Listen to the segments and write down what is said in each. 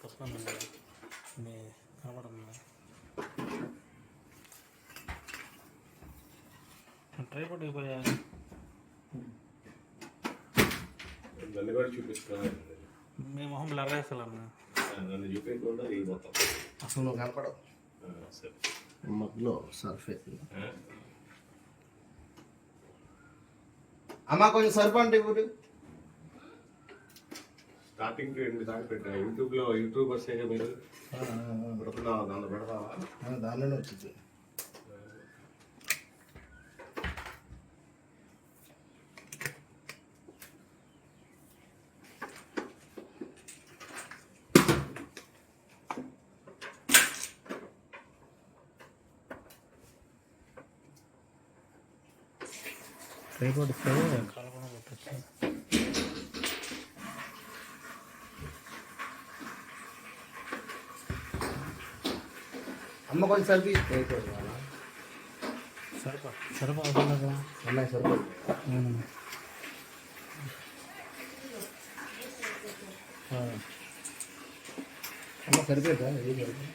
పుస్తకం మీ కనబడుతుంది. ట్రైపాడ్ అయిపోయా నన్ను కూడా చూపిస్తున్నాను. మీ మొహం బ్లర్ వేస్తాను. నన్ను చూపించకుండా ఇది మొత్తం అసలు నువ్వు కనపడవు. సరే మగ్గులో సర్ఫేస్ అమ్మ కొంచెం సర్ఫ్ అంటే ఇప్పుడు స్టార్టింగ్ 2 దాకా పెట్టా. యూట్యూబర్స్ మీరు పెడుతున్నావా? దాంట్లో పెడతావా? దానిలోనే వచ్చింది. ట్రైపాడ్ ఇస్తే కాలకుండా కొట్టచ్చు. అమ్మ కొంచెం సర్ఫీ సరిపా అవుతుంది కదా అమ్మాయి సరిపోదు. అమ్మ సరిపోతా ఏం సరిపోతుంది.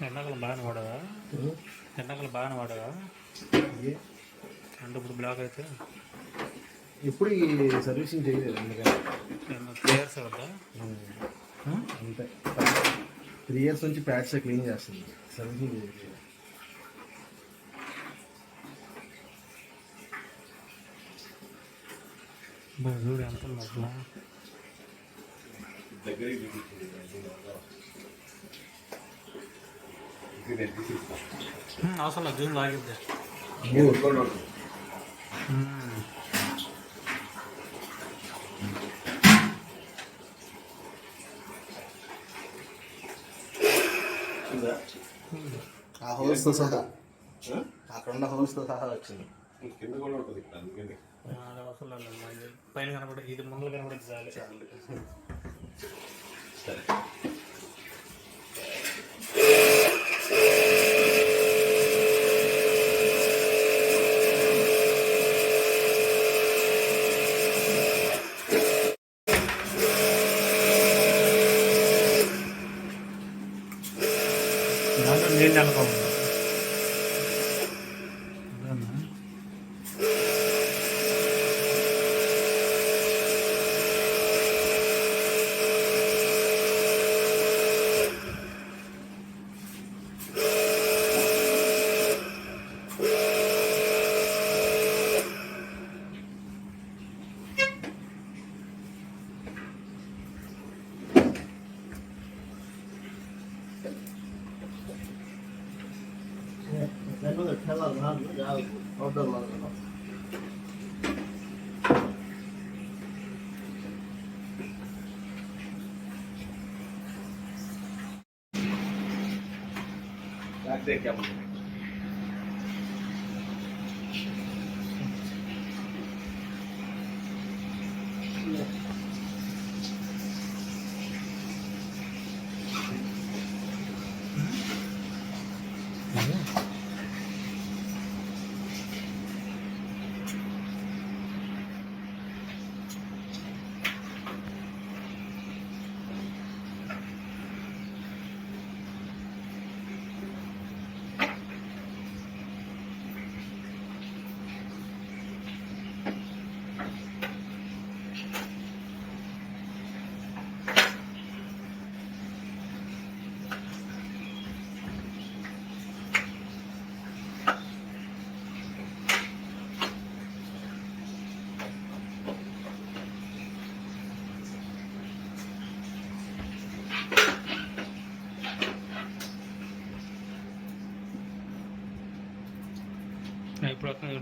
ఎండాకాలం బాగానే వాడదా? ఎండాకాలం బాగానే వాడదా? అంటే ఇప్పుడు బ్లాక్ అయితే ఇప్పుడు ఈ సర్వీసింగ్ చేయలేదు. అందుకని 3 years అవుతా అంతే. 3 years నుంచి ప్యాడ్స్ క్లీన్ చేస్తుంది. సర్వీసింగ్ చేయలేదు. చూడు ఎంత ఉంది దగ్గరికి అవసరం లేదు. జూన్ లాగిద్ది. ఆ హోల్స్తో సహా అక్కడ ఉన్న హోల్స్తో సహా వచ్చింది. కింద కూడా ఉంటుంది ఇక్కడ. అందుకని అవసరం లేదు. పైన కనబడే ఇది ముందు కనబడేది చాలు. సరే నీళ్ళు అనుకోండి.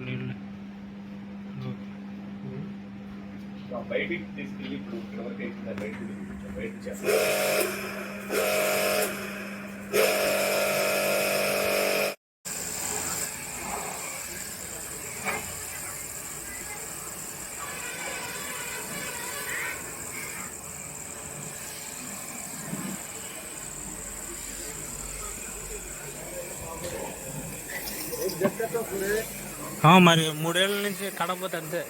నీళ్ళు బయటికి తీసుకెళ్ళి ఇప్పుడు ఇక్కడ వరకు వేసిందా బయట చేస్తా. మరి 3 ఏళ్ళ నుంచి కడపోతే అంతే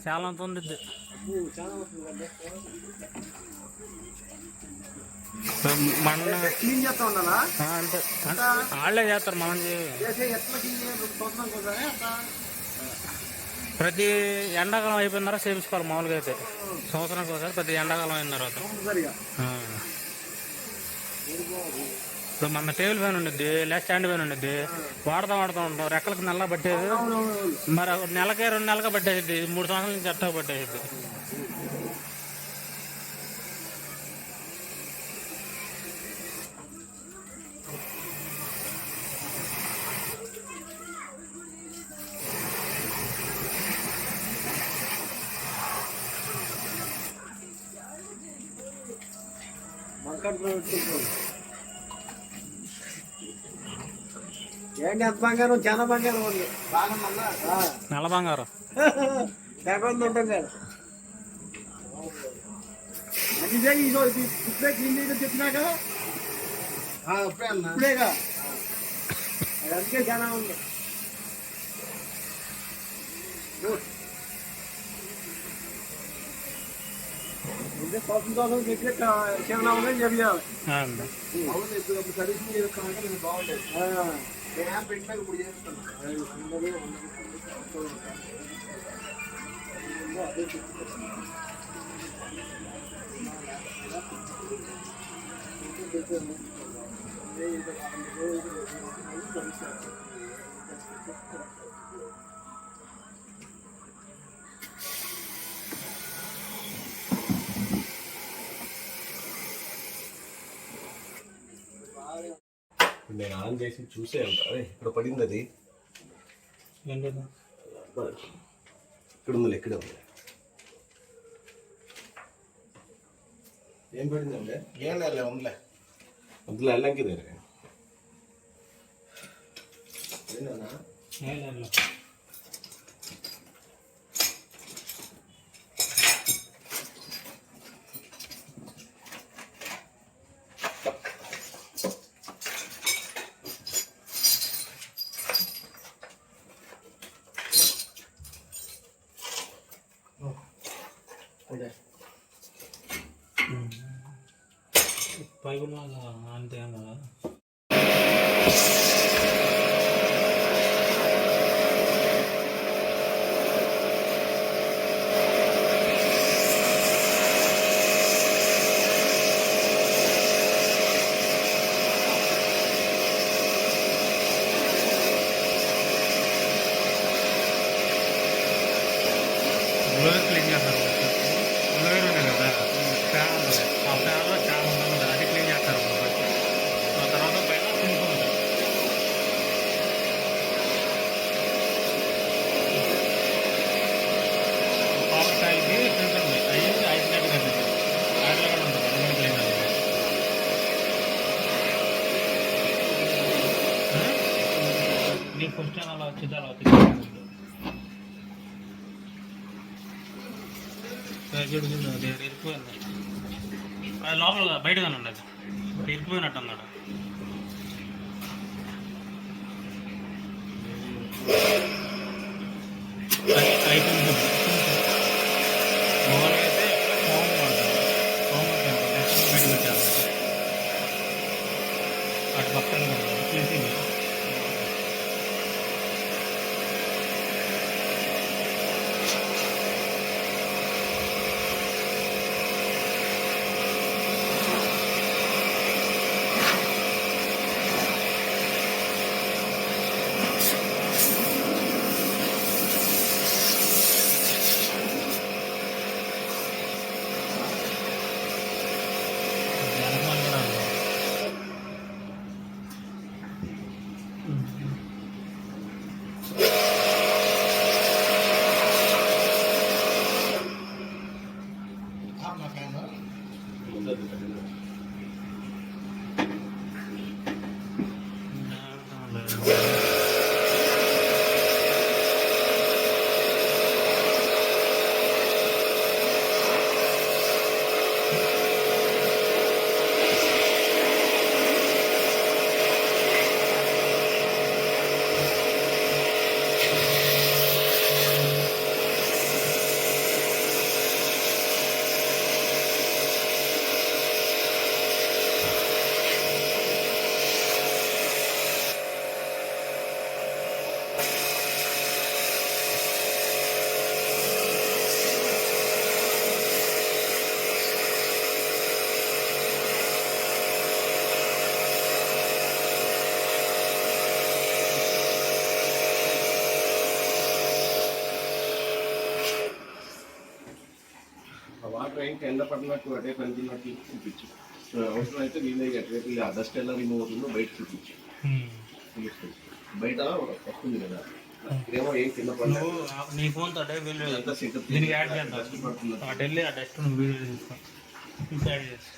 చాలా అంత ఉంది. మన క్లీన్ చేస్తా ఉండాలా అంటే వాళ్ళే చేస్తారు మనం ప్రతి ఎండాకాలం అయిపోయిన తర్వాత చేయించుకోవాలి. మామూలుగా అయితే సంవత్సరానికి ఒకసారి ప్రతి ఎండాకాలం అయిన తర్వాత. ఇప్పుడు మన టేబుల్ ఫ్యాన్ ఉండిద్ది, లేదా స్టాండ్ ఫ్యాన్ ఉండిద్ది, వాడుతూ ఉంటాం. రెక్కలకు నెల పట్టేది, మరి నెలకే 2 నెలలుగా పట్టేది, 3 సంవత్సరాల నుంచి అట్టగా పట్టేది. ఏంటి అంత బంగారం? చాలా బంగారం ఉంది, బాగా మళ్ళా నల్ల బంగారం లేకుండా ఉంటాం కదా. అదే ఇప్పుడే క్లీన్ చేయడం చెప్పినాక ఇప్పుడేగా, అందుకే చాలా ఉంది. కోసం చెప్పి చాలా ఉందని చెప్పాలి. అవును, ఇప్పుడు సర్వీసింగ్ చేసుకున్నాక నేను బాగుంటుంది. నేను పెట్టినాక ఇప్పుడు చేస్తున్నాను. నేను ఆన్ చేసి చూసే ఉంటా. ఇక్కడ పడింది అది, ఇక్కడ ఉంది, ఇక్కడే ఉంది. ఏం పడిందంటే ఏం లేదు, ఉందిలే అందులో వెళ్ళంకి పైపులు అంతే కదా. క్లీన్ చేస్తారు కదా, ఫ్యాన్ ఉంటుంది, ఆ ఫ్యాన్లో చాలా ఉంటుంది, అది క్లీన్ చేస్తారు. ఆ తర్వాత పైన సింక్ ఉంటుంది. కాపర్ కాయలకి సింక్ ఉంది, అవి ఐస్ నెట్ కట్టింది, వాటిలో కూడా ఉంటుంది, అది కూడా క్లీన్ చేస్తారు. నీకు ఫస్ట్ అలా వచ్చింది, అలా వచ్చింది. అది ఇరికిపోయింది, అది లోపల బయటగానే ఉండదు, ఇరికిపోయినట్టు అన్నాడు. అయిపోయింది. మామూలుగా అయితే హోమ్ వాడతాను, హోమ్ బయటకు వచ్చాను, అటు పక్కన తీసి వాటర్ ఏంటి ఎండ పడినట్టు అదే కనిపినట్టు చూపించు. అవసరం అయితే వీళ్ళకి అటువైపు ఆ డస్ట్ ఎలా రిమూవ్ అవుతుందో బయట చూపించు. తెలుస్తుంది బయట వస్తుంది కదా, ఇదేమో ఏం కింద పడలేదు. నీ ఫోన్ తోటే వీళ్ళు దీనికి యాడ్ చేద్దాం. అటు వెళ్ళి ఆ డస్ట్ వీడియో తీసుకో, యాడ్ చేసి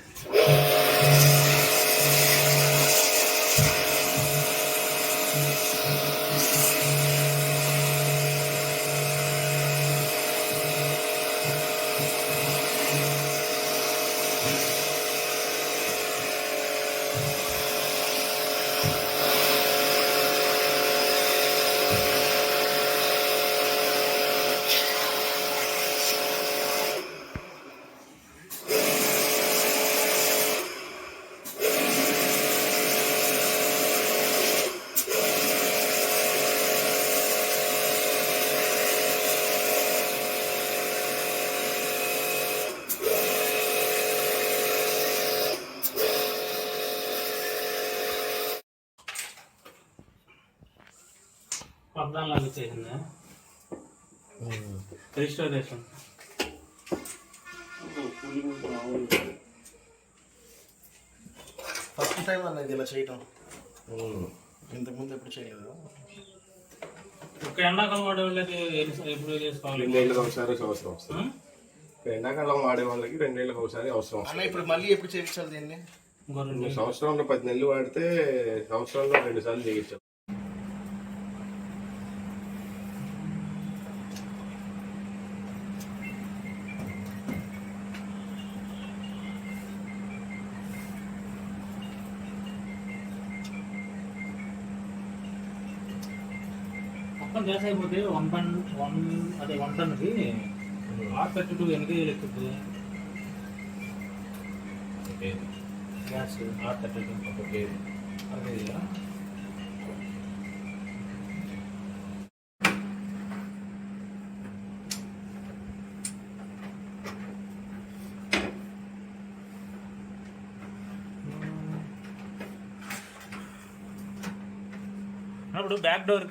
పద్నాలుగు లాగా చేసిందా రిజిస్ట్రేషన్. ఫస్ట్ టైం అన్నది ఇలా చేయటం, ఇంతకుముందు ఎప్పుడు చేయలేదు. ఒక ఎండాకాలం వాడే వాళ్ళకి ఎప్పుడు చేసుకోవాలి? 2 ఏళ్ళకి ఒకసారి అవసరం వస్తుంది. ఎండాకాలం వాడే వాళ్ళకి 2 ఏళ్ళకి ఒకసారి అవసరం అన్న వస్తుంది. ఇప్పుడు మళ్ళీ ఎప్పుడు చేయించాలి దీన్ని? సంవత్సరంలో 10 నెలలు వాడితే సంవత్సరంలో 2 సార్లు చేయించాలి. మొత్తం గ్యాస్ అయిపోతే 1 టన్నుకి R32 ఎన్ని కేజీలు ఎక్కుతుంది గ్యాస్? R32 అదే ఇప్పుడు బ్యాక్ డోర్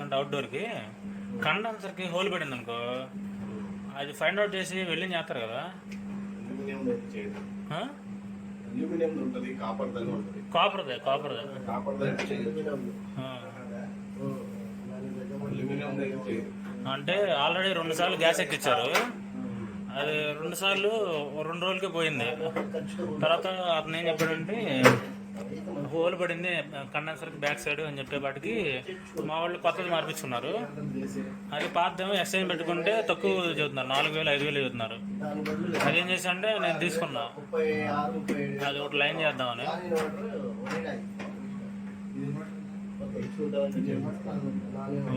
అంటే అవుట్ డోర్కి కండెన్సర్కి హోల్ పడింది అనుకో, అది ఫైండ్ అవుట్ చేసి వెళ్ళి చేస్తారు కదా. కాపర్దే అంటే ఆల్రెడీ 2 సార్లు గ్యాస్ ఎక్కించారు, అది 2 సార్లు 2 రోజులకే పోయింది. తర్వాత అతను ఏం చెప్పాడంటే హోల్ పడింది కండెన్సర్కి బ్యాక్ సైడ్ అని చెప్పేపాటికి మా వాళ్ళు కొత్తది మార్పించుకున్నారు. అది పాతేమో ఎక్స్చేంజ్ పెట్టుకుంటే తక్కువ చదువుతున్నారు, 4,000 5,000 చదువుతున్నారు. అదేం చేశానంటే నేను తీసుకున్నా, అది ఒకటి లైన్ చేద్దామని.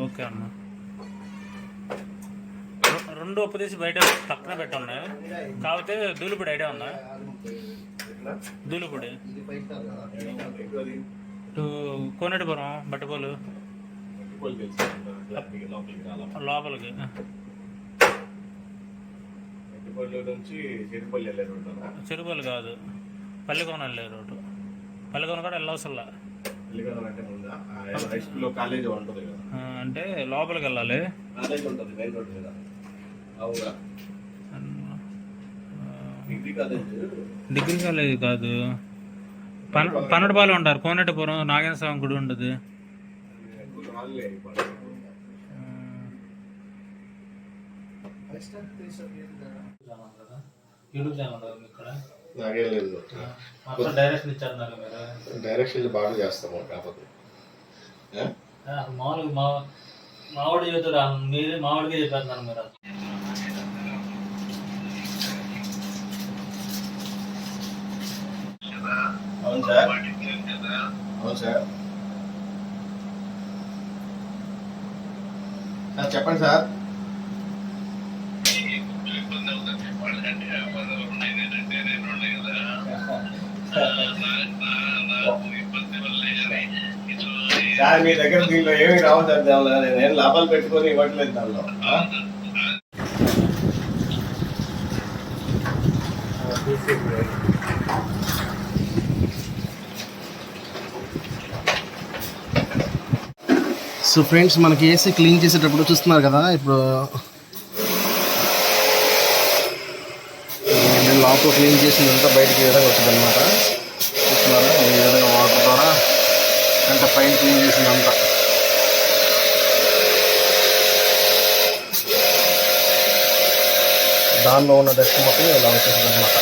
ఓకే అన్న, 2 ఉప్పు తీసి బయట పక్కన పెట్టున్నాయి. కాకపోతే దూలిపొడి ఐడియా ఉందా? దూలిపొడి ఇటు కోనేటిపురం బట్టపోలు లోపలికి చెరుపల్లి కాదు, పల్లికోన వెళ్ళే రోడ్డు. పల్లికోన కూడా వెళ్ళవసల్లా, అంటే లోపలికి వెళ్ళాలి. డిగ్రీ కాలేజ్ కాదు, పన్నడపాలు ఉంటారు. కోనేటిపురం నాగేంద్ర స్వామి గుడి ఉండదు. యూట్యూబ్ ఛానల్ ఇక్కడ నాకేం లేదు. మొత్తం డైరెక్షన్ ఇచ్చేస్తున్నారు మీరు. డైరెక్షన్లు బాగా చేస్తాము కాకపోతే మామూలుగా మావాడు చెబుతారు, మీరు మావాడికే చెప్పేస్తున్నారు మీరు. అవును సార్, అవును సార్. సార్ చెప్పండి సార్. సార్ మీ దగ్గర దీనిలో ఏమి రావు సార్, దానిలో నేను లాభాలు పెట్టుకొని ఇవ్వట్లేదు దానిలో. సో ఫ్రెండ్స్, మనకి ఏసీ క్లీన్ చేసేటప్పుడు చూస్తున్నారు కదా, ఇప్పుడు నేను లోపల క్లీన్ చేసినంతా బయటకి ఈ విధంగా వచ్చింది అనమాట. చూస్తున్నారా, ఈ విధంగా వాటర్ ద్వారా అంటే పైన క్లీన్ చేసిందంతా. దానిలో ఉన్న డస్ట్ మొత్తం ఇలా వచ్చేసింది అనమాట.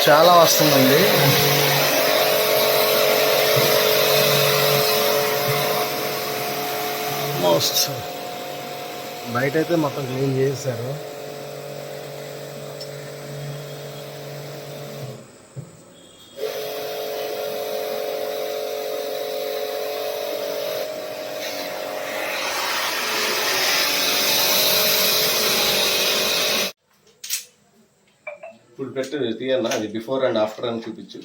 చాలా వస్తుందండి. బయట అయితే మొత్తం క్లీన్ చేశారు. ఇప్పుడు పెట్టు తీయన్నా, అది బిఫోర్ అండ్ ఆఫ్టర్ అని చూపించు.